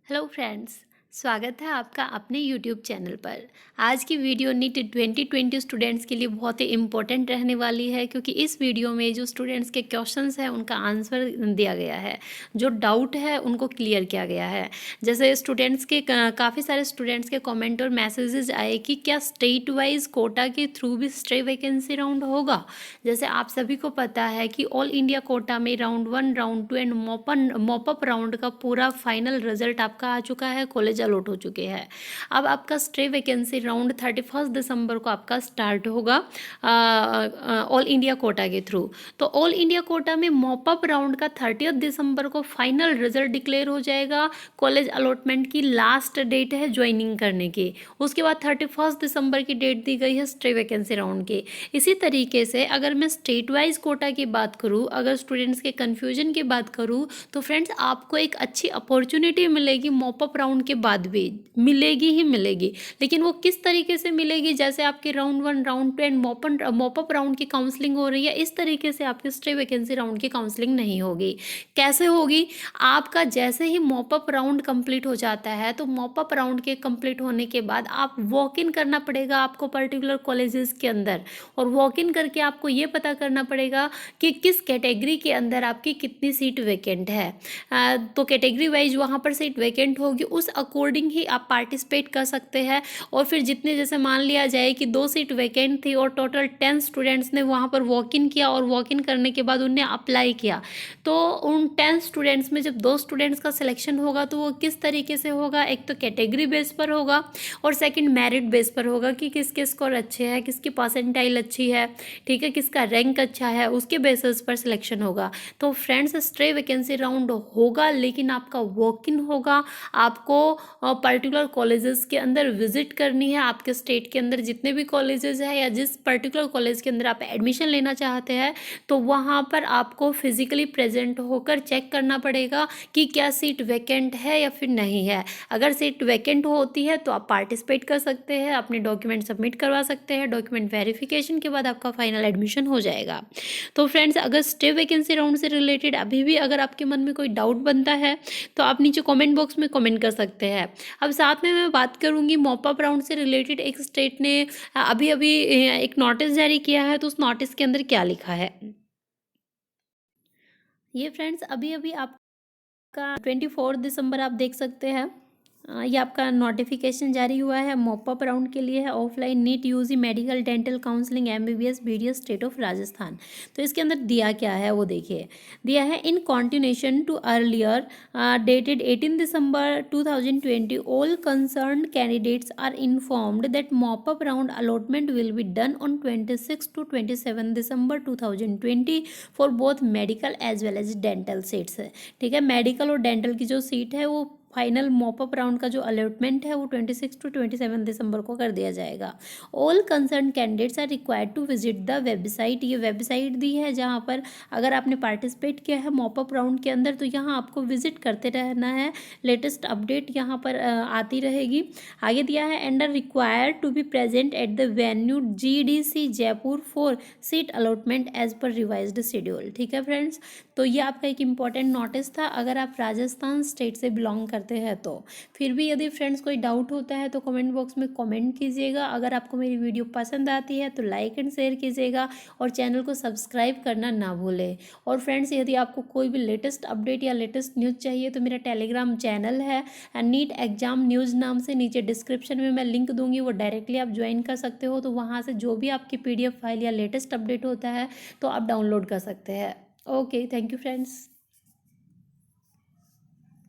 Hello friends, स्वागत है आपका अपने यूट्यूब चैनल पर। आज की वीडियो नीट 2020 स्टूडेंट्स के लिए बहुत ही इम्पोर्टेंट रहने वाली है, क्योंकि इस वीडियो में जो स्टूडेंट्स के क्वेश्चंस हैं उनका आंसर दिया गया है। जो डाउट है उनको क्लियर किया गया है। जैसे स्टूडेंट्स के काफ़ी सारे स्टूडेंट्स के कमेंट और मैसेजेस आए कि क्या स्टेट वाइज कोटा के थ्रू भी स्टे वैकेंसी राउंड होगा। जैसे आप सभी को पता है कि ऑल इंडिया कोटा में round 1, round 2 and mop up round का पूरा फाइनल रिजल्ट आपका आ चुका है, कॉलेज अलॉट हो चुके हैं। अब आपका स्टे वैकेंसी राउंड 31 दिसंबर को आपका स्टार्ट होगा ऑल इंडिया कोटा के थ्रू। तो ऑल इंडिया कोटा में मॉपअप राउंड का 30 दिसंबर को फाइनल रिजल्ट डिक्लेयर हो जाएगा। कॉलेज अलॉटमेंट की लास्ट डेट है ज्वाइनिंग करने की। उसके बाद 31 दिसंबर की डेट दी गई है स्टे वैकेंसी राउंड की। इसी तरीके से अगर मैं स्टेट वाइज कोटा की बात करूँ, अगर स्टूडेंट्स के कन्फ्यूजन की बात करूँ, तो फ्रेंड्स आपको एक अच्छी अपॉर्चुनिटी मिलेगी मॉपअप राउंड के बाद भी, मिलेगी ही मिलेगी। लेकिन वो किस तरीके से मिलेगी, जैसे आपके round 1, round 2 and mop up round की काउंसलिंग हो रही है, इस तरीके से आपकी स्टे वैकेंसी राउंड की काउंसलिंग नहीं होगी। कैसे होगी? आपका जैसे ही मॉपअप राउंड कंप्लीट हो जाता है, तो मॉपअप राउंड के कंप्लीट होने के बाद आप वॉक इन करना पड़ेगा आपको पर्टिकुलर कॉलेजेस के अंदर, और वॉक इन करके आपको ये पता करना पड़ेगा कि किस कैटेगरी के अंदर आपकी कितनी सीट वैकेंट है। तो कैटेगरी वाइज वहाँ पर सीट वैकेंट होगी, उस अकॉर्डिंग ही आप पार्टिसिपेट कर सकते हैं। और फिर जितने, जैसे मान लिया जाए कि 2 सीट वैकेंट थी और टोटल 10 स्टूडेंट्स ने वहाँ पर वॉक इन किया, और वॉक इन करने के बाद उनने अप्लाई किया, तो उन 10 स्टूडेंट्स में जब 2 स्टूडेंट्स का सिलेक्शन होगा, तो वो किस तरीके से होगा? एक तो कैटेगरी बेस पर होगा, और सेकंड मेरिट बेस पर होगा कि किसके स्कोर अच्छे हैं, किसकी परसेंटाइल अच्छी है, ठीक है, किसका रैंक अच्छा है, उसके बेसिस पर सिलेक्शन होगा। तो फ्रेंड्स, स्टे वैकेंसी राउंड होगा, लेकिन आपका वॉक इन होगा। आपको पर्टिकुलर कॉलेजेस के अंदर विजिट करनी है। आपके स्टेट के अंदर जितने भी कॉलेजेस हैं, या जिस पर्टिकुलर कॉलेज के अंदर आप एडमिशन लेना चाहते हैं, तो वहाँ पर आपको फिजिकली प्रेजेंट होकर चेक करना पड़ेगा कि क्या सीट वैकेंट है या फिर नहीं है। अगर सीट वैकेंट होती है तो आप पार्टिसिपेट कर सकते हैं, अपने डॉक्यूमेंट सबमिट करवा सकते हैं। डॉक्यूमेंट वेरिफिकेशन के बाद आपका फाइनल एडमिशन हो जाएगा। तो फ्रेंड्स, अगर स्टे वैकेंसी राउंड से रिलेटेड अभी भी अगर आपके मन में कोई डाउट बनता है, तो आप नीचे कमेंट बॉक्स में कमेंट कर सकते हैं। अब साथ में मैं बात करूंगी मॉपअप राउंड से रिलेटेड। एक स्टेट ने अभी अभी एक नोटिस जारी किया है, तो उस नोटिस के अंदर क्या लिखा है, ये फ्रेंड्स अभी अभी आपका 24 दिसंबर आप देख सकते हैं। ये आपका नोटिफिकेशन जारी हुआ है मॉपअप राउंड के लिए है। Offline NEET UG medical dental counselling MBBS BDS state of Rajasthan. तो इसके अंदर दिया क्या है वो देखिए। दिया है, in continuation to earlier dated 18 December 2020 all concerned candidates are informed that mop up round allotment will be done on 26 to 27 December 2020 for both medical as well as dental seats. ठीक है, मेडिकल और डेंटल की जो seat है वो final mop up round का जो allotment है वो 26 to 27 दिसंबर को कर दिया जाएगा। All concern candidates are required to visit the website. ये वेबसाइट दी है जहाँ पर अगर आपने पार्टिसिपेट किया है मॉपअप राउंड के अंदर, तो यहाँ आपको विजिट करते रहना है। लेटेस्ट अपडेट यहाँ पर आती रहेगी। आगे दिया है, and are required to be present at the venue GDC Jaipur for seat allotment as per revised schedule. ठीक है फ्रेंड्स, तो ये आपका एक इम्पॉर्टेंट नोटिस था अगर आप राजस्थान स्टेट से बिलोंग करते हैं तो। फिर भी यदि फ्रेंड्स कोई डाउट होता है तो कमेंट बॉक्स में कमेंट कीजिएगा। अगर आपको मेरी वीडियो पसंद आती है तो लाइक एंड शेयर कीजिएगा, और चैनल को सब्सक्राइब करना ना भूलें। और फ्रेंड्स, यदि आपको कोई भी लेटेस्ट अपडेट या लेटेस्ट न्यूज़ चाहिए तो मेरा टेलीग्राम चैनल है नीट एग्जाम न्यूज़ नाम से, नीचे डिस्क्रिप्शन में मैं लिंक दूंगी, वो डायरेक्टली आप ज्वाइन कर सकते हो। तो वहाँ से जो भी आपकी PDF फाइल या लेटेस्ट अपडेट होता है तो आप डाउनलोड कर सकते हैं। Okay, thank you friends.